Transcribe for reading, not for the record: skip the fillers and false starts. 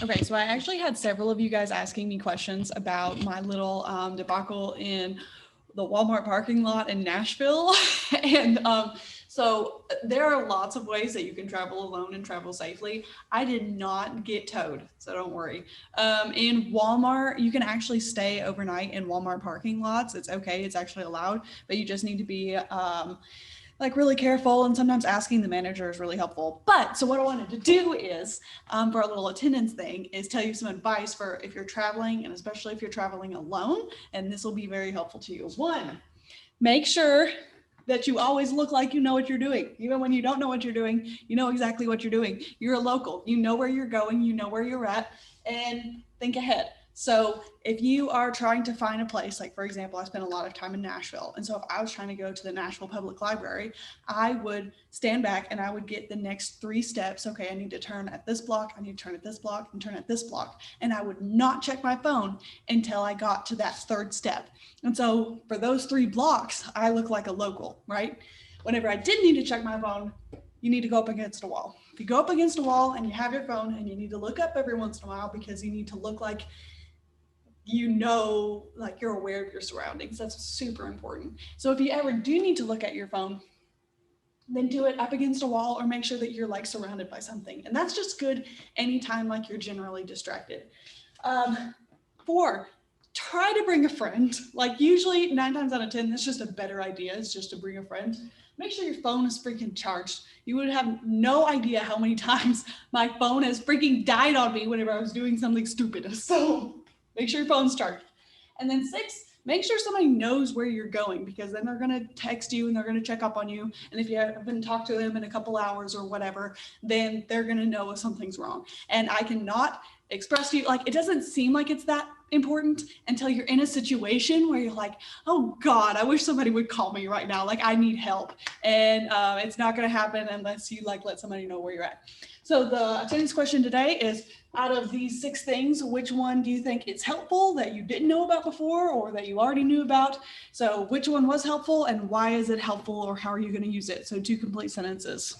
Okay, so I actually had several of you guys asking me questions about my little debacle in the Walmart parking lot in Nashville. and so there are lots of ways that you can travel alone and travel safely. I did not get towed, so don't worry. In Walmart, you can actually stay overnight in Walmart parking lots. It's okay, it's actually allowed, but you just need to be like really careful, and sometimes asking the manager is really helpful. But so what I wanted to do is for a little attendance thing is tell you some advice for if you're traveling, and especially if you're traveling alone, and this will be very helpful to you. One, make sure that you always look like you know what you're doing. Even when you don't know what you're doing, you know exactly what you're doing. You're a local, you know where you're going, you know where you're at, and think ahead. So if you are trying to find a place, like for example, I spent a lot of time in Nashville. And so if I was trying to go to the Nashville Public Library, I would stand back and I would get the next three steps. Okay, I need to turn at this block, I need to turn at this block, and turn at this block. And I would not check my phone until I got to that third step. And so for those three blocks, I look like a local, right? Whenever I did need to check my phone, you need to go up against a wall. If you go up against a wall and you have your phone and you need to look up every once in a while because you need to look like you know, like you're aware of your surroundings. That's super important. So if you ever do need to look at your phone, then do it up against a wall or make sure that you're like surrounded by something. And that's just good anytime like you're generally distracted. Um, Four, try to bring a friend. Like usually 9 times out of 10, that's just a better idea is just to bring a friend. Make sure your phone is freaking charged. You would have no idea how many times my phone has freaking died on me whenever I was doing something stupid. So make sure your phone's charged. And then six, make sure somebody knows where you're going because then they're going to text you and they're going to check up on you. And if you haven't talked to them in a couple hours or whatever, then they're going to know if something's wrong. And I cannot express to you, like, it doesn't seem like it's that important until you're in a situation where you're like, oh God, I wish somebody would call me right now. Like I need help. And it's not going to happen unless you like let somebody know where you're at. So the attendance question today is, out of these six things, which one do you think is helpful that you didn't know about before or that you already knew about? So which one was helpful and why is it helpful or how are you going to use it? So 2 complete sentences.